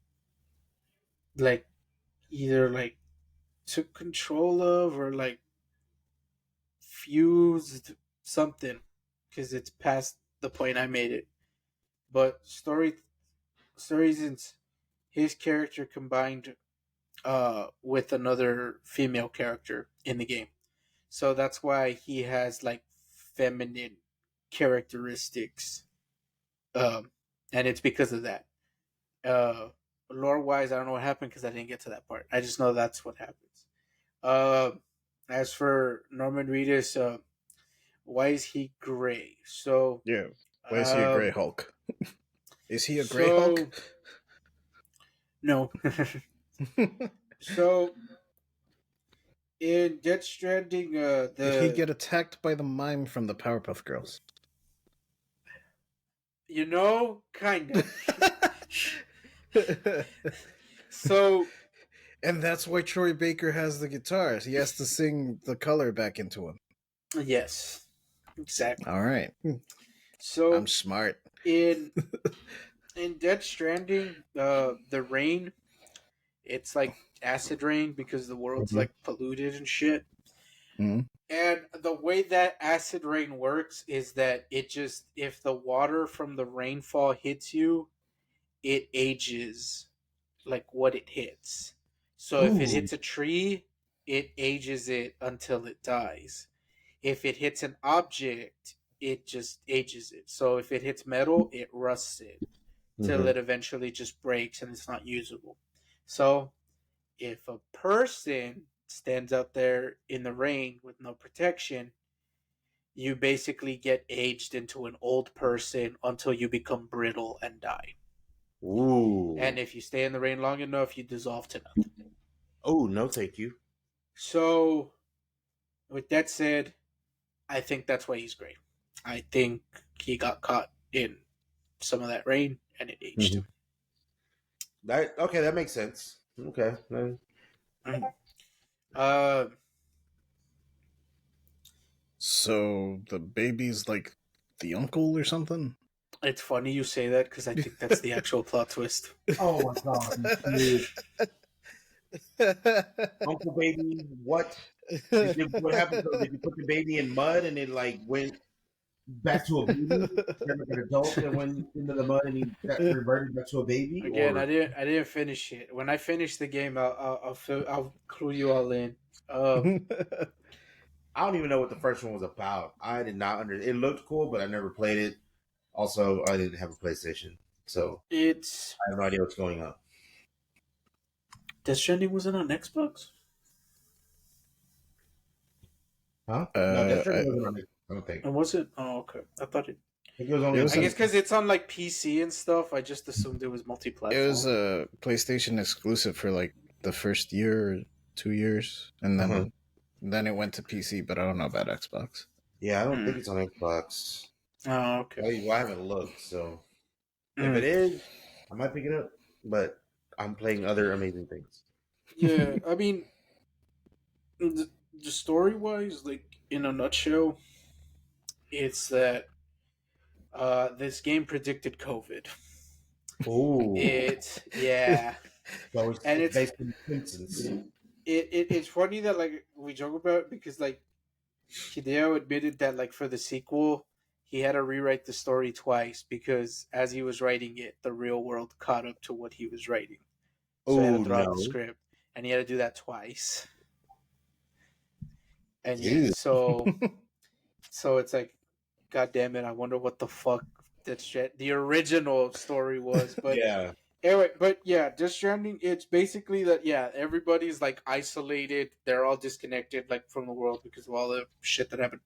like, either like took control of or like fused something, because it's past the point I made it. But story since his character combined with another female character in the game. So that's why he has like feminine characteristics. And it's because of that. Uh, Lore wise, I don't know what happened because I didn't get to that part. I just know that's what happens. Uh, as for Norman Reedus, why is he gray? So, Yeah, why is he a um, Gray Hulk? Is he a Gray so Hulk? no. So in Death Stranding, Did he the get attacked by the mime from the Powerpuff Girls? kind of. So And that's why Troy Baker has the guitars. He has to sing the color back into him. yes, exactly. All right. I'm So smart. in Death Stranding, the rain, it's like acid rain because the world's Mhm. like polluted and shit. Mhm. And the way that acid rain works is that it just, if the water from the rainfall hits you, it ages like what it hits. So if it Ooh. hits a tree, it ages it until it dies. If it hits an object, it just ages it. So if it hits metal, it rusts it. till it eventually just breaks and it's not usable. So if a person stands out there in the rain with no protection, you basically get aged into an old person until you become brittle and die. Ooh. And if you stay in the rain long enough, you dissolve to nothing. Oh, no, thank you. So, with that said, I think that's why he's great. I think he got caught in some of that rain and it aged him. That makes sense. Okay. Uh, So the baby's like the uncle or something? it's funny you say that because I think that's the actual plot twist. Oh my god, dude. Uncle Baby, what? What happened? So did you put the baby in mud and it like went back to a baby? Then like an adult that went into the mud and he got reverted back to a baby? Again, Or I didn't finish it. When I finish the game, I'll clue you all in. I don't even know what the first one was about. I did not under. It looked cool, but I never played it. Also, I didn't have a PlayStation, so It's I have no idea what's going on. Death Stranding wasn't on Xbox. Huh? No, Death Stranding I, wasn't on it. I don't think. Or was it? Oh, okay. I thought it. I think it was only. It was I guess because it's on like PC and stuff. I just assumed it was multi-platform. it was a PlayStation exclusive for like the first year or 2 years, and then it went to PC. But I don't know about Xbox. Yeah, I don't think it's on Xbox. Oh, okay. Well, I haven't looked, so if it is, I might pick it up. But I'm playing other amazing things. Yeah, I mean, the story-wise, like in a nutshell, it's that this game predicted COVID. Ooh, Yeah, so and it's based on Simpsons. it's funny that like we joke about it because like Hideo admitted that like for the sequel he had to rewrite the story twice because as he was writing it, the real world caught up to what he was writing. So he had Oh to throw out the no! script, and he had to do that twice. And yeah, Ew. so it's like, God damn it! I wonder what the fuck the original story was. But Yeah. anyway, but yeah, Death Stranding. It's basically that yeah, everybody's like isolated. They're all disconnected like from the world because of all the shit that happened.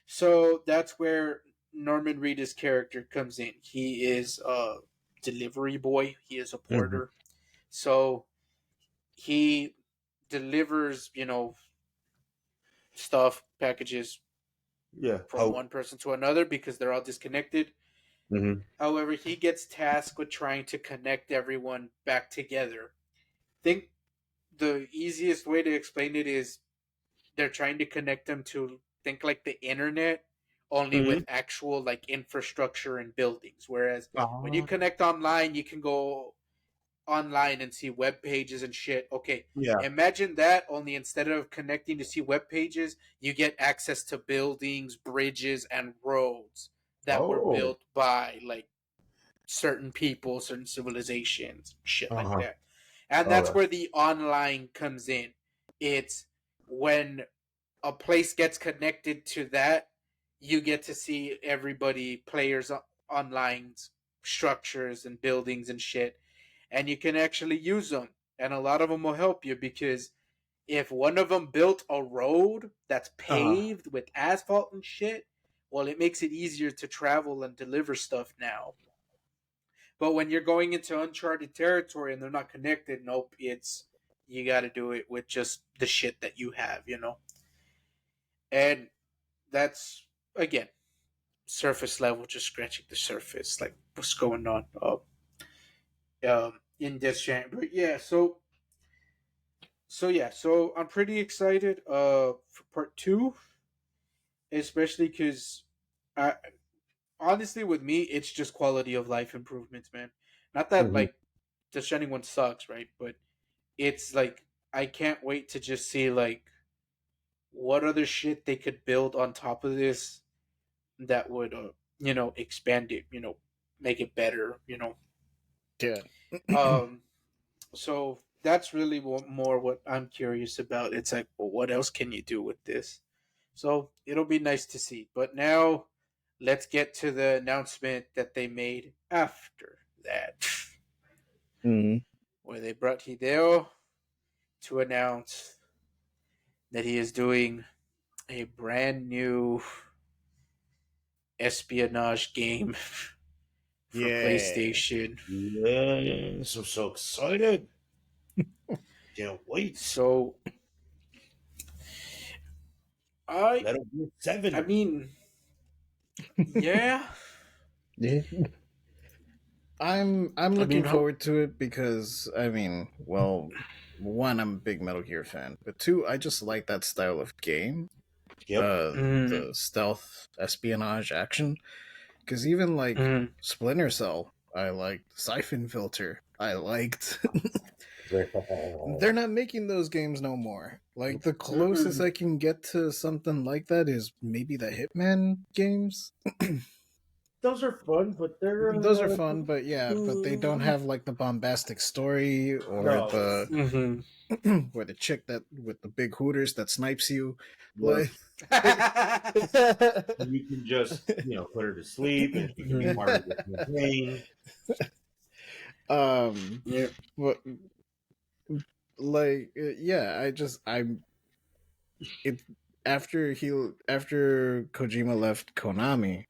So that's where Norman Reedus' character comes in. He is a delivery boy. He is a porter. So he delivers, stuff, packages Yeah. from one person to another because they're all disconnected. Mm-hmm. However, he gets tasked with trying to connect everyone back together. I think the easiest way to explain it is they're trying to connect them to think like the internet only with actual like infrastructure and buildings, whereas when you connect online you can go online and see web pages and shit. Okay, Yeah. imagine that only instead of connecting to see web pages you get access to buildings, bridges, and roads that were built by like certain people, certain civilizations, shit like that. And that's where the online comes in. It's when a place gets connected to that, you get to see everybody, players online structures and buildings and shit, and you can actually use them. And a lot of them will help you because if one of them built a road that's paved with asphalt and shit, well, it makes it easier to travel and deliver stuff now. But when you're going into uncharted territory and they're not connected, nope, it's you got to do it with just the shit that you have, And that's again surface level, just scratching the surface, like what's going on in this genre. But yeah, so I'm pretty excited for part two, especially because I honestly with me it's just quality of life improvements, man. Not that like the Shining one sucks, right? But it's like I can't wait to just see like what other shit they could build on top of this that would expand it, make it better, Yeah. um so that's really more what I'm curious about. It's like, well, what else can you do with this? So it'll be nice to see. But now let's get to the announcement that they made after that Mm. where they brought Hideo to announce that he is doing a brand new espionage game for Yeah. PlayStation. Yes, I'm so excited. Can't wait. So I Metal Gear I 7. mean, yeah. Yeah. I'm I looking mean, forward to it because I mean, well, one, I'm a big Metal Gear fan, but two, I just like that style of game. Yep. The stealth espionage action. Because even like mhm. Splinter Cell, I liked Siphon Filter. I liked. They're not making those games no more. Like the closest Mm-mm. I can get to something like that is maybe the Hitman games. Those are fun, but they're Those are fun, but yeah, but they don't have like the bombastic story or no. the Mhm. or the chick that with the big hooters that snipes you. Yep. Like You can just put her to sleep, and she can be part of the campaign. um Yeah. but like yeah, I'm it after Kojima left Konami,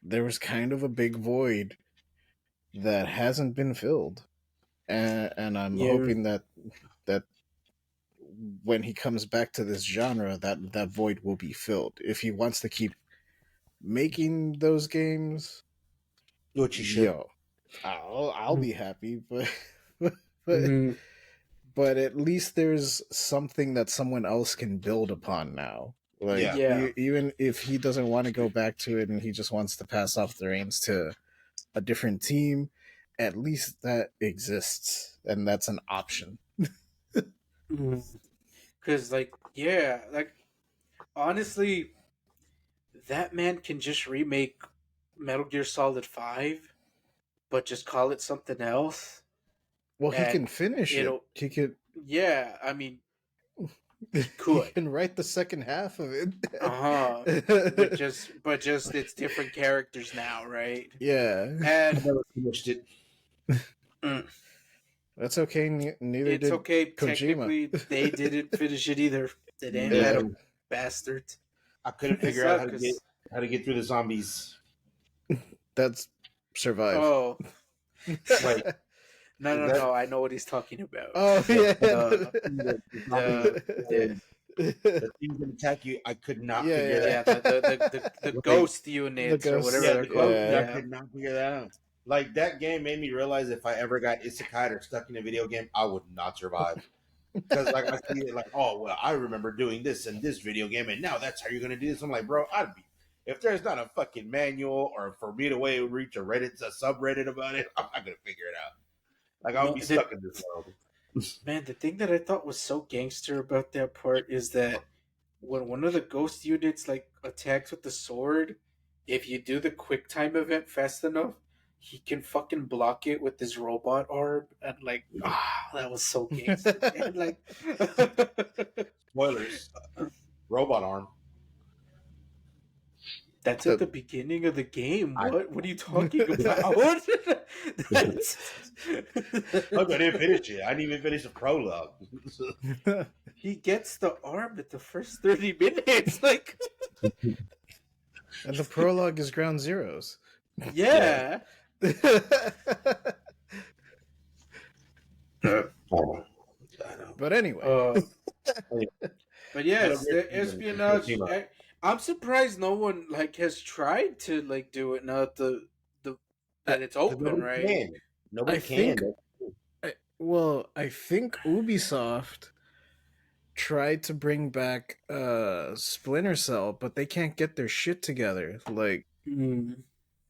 there was kind of a big void that hasn't been filled, and I'm Yeah. hoping that when he comes back to this genre, that void will be filled. If he wants to keep making those games, Which you should. yo, I'll be happy, but but Mhm. but at least there's something that someone else can build upon now. Like Yeah. Yeah. even if he doesn't want to go back to it and he just wants to pass off the reins to a different team, at least that exists and that's an option. Because, like, yeah, like, honestly, that man can just remake Metal Gear Solid 5, but just call it something else. Well, he can And finish it. it'll, He could yeah, I mean, he he could. can write the second half of Uh-huh. But it. just it's different characters now, right? Yeah, I And never finished it. mm, that's okay. Neither it's did okay. Kojima. Technically, they didn't finish it either. The damn Yeah, little No, bastards. I couldn't It figure out sucks. Cause how to get through the zombies. that's survive. oh Like that, no, I know what he's talking about. Oh yeah. the zombies The the things that attack you. I could not Yeah, figure yeah. that yeah, out. the Like, ghost The units or ghosts. whatever yeah, they're the called. ghost. I Yeah. Yeah. could not figure that out. Like that game made me realize if I ever got isekai or stuck in a video game, I would not survive. Because like I see it like, oh well, I remember doing this in this video game, and now that's how you're gonna do this. I'm like, bro, I'd be if there's not a fucking manual or for me to way reach a subreddit about it, I'm not gonna figure it out. Like I would Man, be stuck in this world. the thing that I thought was so gangster about that part is that when one of the ghost units like attacks with the sword, if you do the quick time event fast enough, he can fucking block it with his robot arm, and like, that was so gangster, man. Like, Spoilers. Robot arm. that's at The- the beginning of the game. I What are you talking about? That's... look, I didn't finish it. I didn't even finish the prologue. He gets the arm at the first 30 minutes. Like, And the prologue is Ground Zeroes. yeah. Oh, But anyway, But yes, Metal Gear the 7, espionage. Kojima. I'm surprised no one like has tried to like do it now that the that it's 'Cause open, nobody right? can. Nobody I can. think I think Ubisoft tried to bring back Splinter Cell, but they can't get their shit together. Like Mm,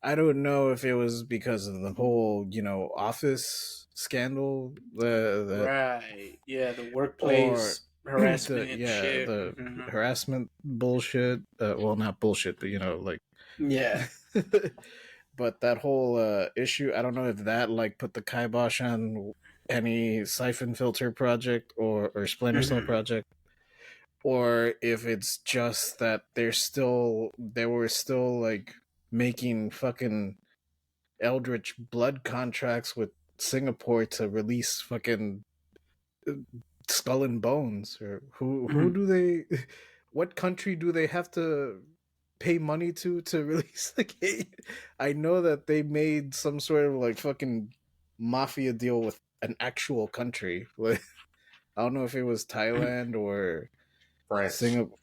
I don't know if it was because of the whole, office scandal that right. Yeah, the or workplace harassment and shit. the Mhm. harassment bullshit. Well, not bullshit, but like. Yeah. But that whole issue, I don't know if that like put the kibosh on any Siphon Filter project or Splinter Cell Mhm. project, or if it's just that they were still like making fucking eldritch blood contracts with Singapore to release fucking Skull and Bones, or who do they? What country do they have to pay money to release the game? I know that they made some sort of like fucking mafia deal with an actual country. Like I don't know if it was Thailand or France. Singapore.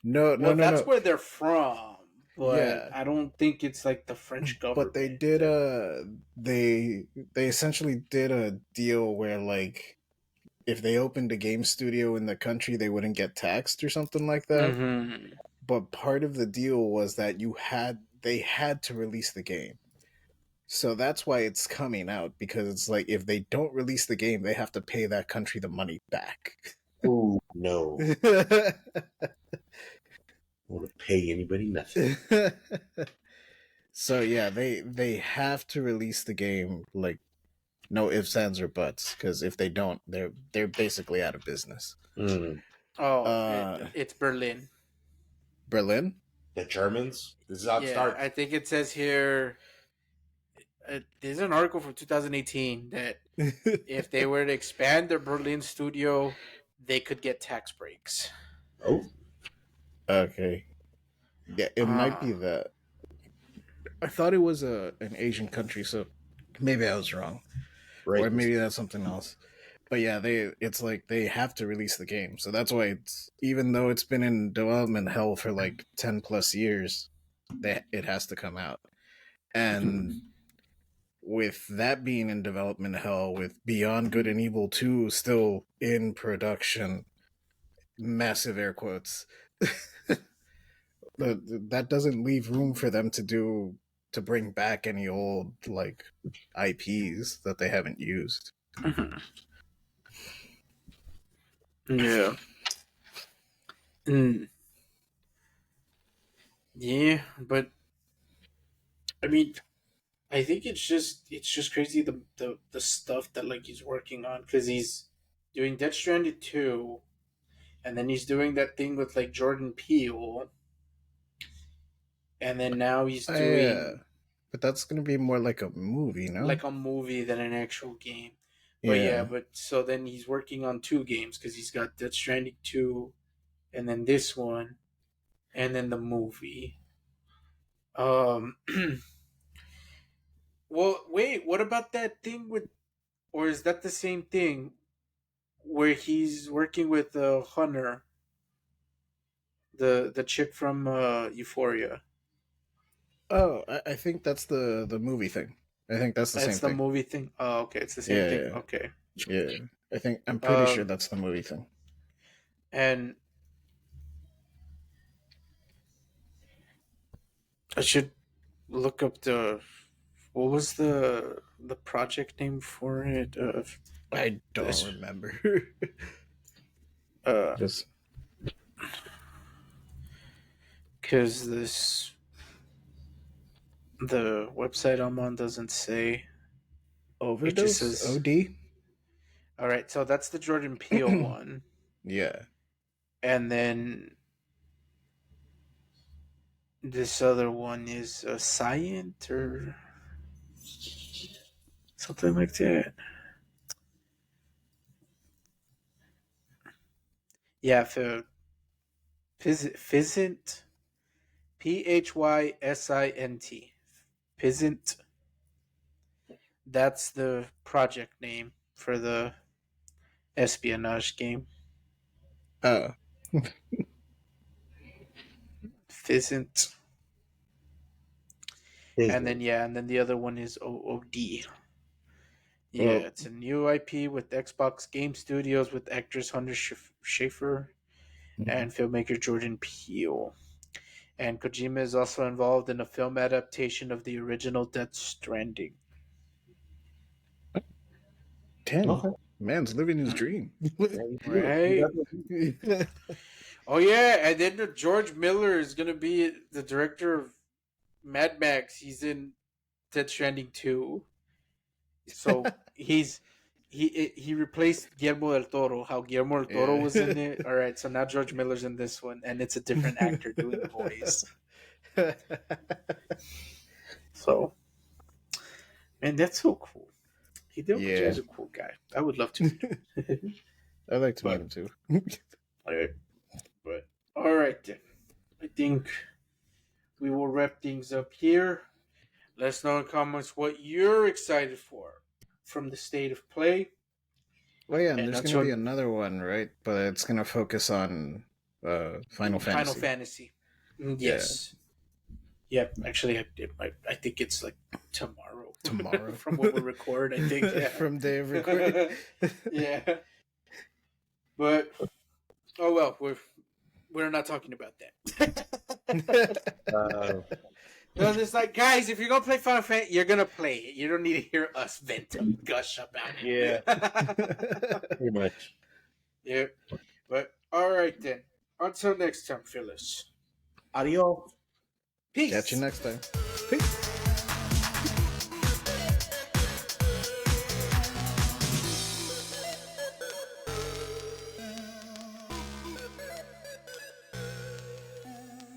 No. That's where they're from, but Yeah. I don't think it's like the French government. But they did they essentially did a deal where like if they opened a game studio in the country they wouldn't get taxed or something like that. Mm-hmm. But part of the deal was that they had to release the game. So that's why it's coming out, because it's like if they don't release the game, they have to pay that country the money back. Oh no. I don't want to pay anybody nothing. So yeah, they have to release the game, like no ifs, ands, or buts, because if they don't, they're basically out of business. Mm. Oh, it's Berlin. Berlin? The Germans? This is how it starts. I think it says here. There's an article from 2018 that if they were to expand their Berlin studio, they could get tax breaks. Oh. Okay. Yeah, it might be that. I thought it was an Asian country, so maybe I was wrong. Right. Or maybe that's something else. But yeah, it's like they have to release the game. So that's why it's, even though it's been in development hell for like 10 plus years, it has to come out. And with that being in development hell, with Beyond Good and Evil 2 still in production, massive air quotes, that doesn't leave room for them to bring back any old like IPs that they haven't used. Yeah. Yeah, but I mean, I think it's just crazy the stuff that like he's working on, because he's doing Death Stranded 2, and then he's doing that thing with like Jordan Peele, and then now he's doing but that's gonna be more like a movie, no? Like a movie than an actual game. But but so then he's working on 2 games, because he's got Death Stranding 2, and then this one, and then the movie. Well, wait, what about that thing with, or is that the same thing where he's working with Hunter, the chick from Euphoria? Oh, I think that's the movie thing. I think that's the same thing. That's the movie thing? Oh, okay, it's the same thing. Yeah. Okay. Yeah. I'm pretty sure that's the movie thing. And I should look up what was the project name for it? I don't remember. Just because the website I'm on doesn't say. Overdose? It just says OD? All right, so that's the Jordan Peele one. Yeah. And then this other one is Scient or something like that. Yeah, for Physint, Physint. Physint. That's the project name for the espionage game. Physint. And then the other one is OOD. Yeah, it's a new IP with Xbox Game Studios with actress Hunter Schafer and filmmaker Jordan Peele. And Kojima is also involved in a film adaptation of the original Death Stranding. Damn, okay. Man's living his dream. Right? Oh yeah, and then George Miller is gonna be the director of Mad Max. He's in Death Stranding 2. So he replaced Guillermo del Toro. How Guillermo del Toro was in it. All right, so now George Miller's in this one, and it's a different actor doing the voice. So And that's so cool. Hideo Yeah. Kojima's a cool guy. I would love to meet him. I like to But- meet him too. Alright. But All right, then. I think we will wrap things up here. Let us know in comments what you're excited for from the state of play. Well, yeah, and And there's that's going to be what- another one, right? But it's going to focus on Final Fantasy. Final Fantasy. Yes. Yep. Actually, I think it's like tomorrow. Tomorrow. From what we record, I think. Yeah. From day of recording. Yeah. But oh well, we're not talking about that. No, it's like, guys, if you're gonna play Final Fantasy, you're gonna play it. You don't need to hear us vent and gush about it. yeah, pretty much. Yeah. But all right then. Until next time, Phyllis. Adios. Peace. Catch you next time. Peace.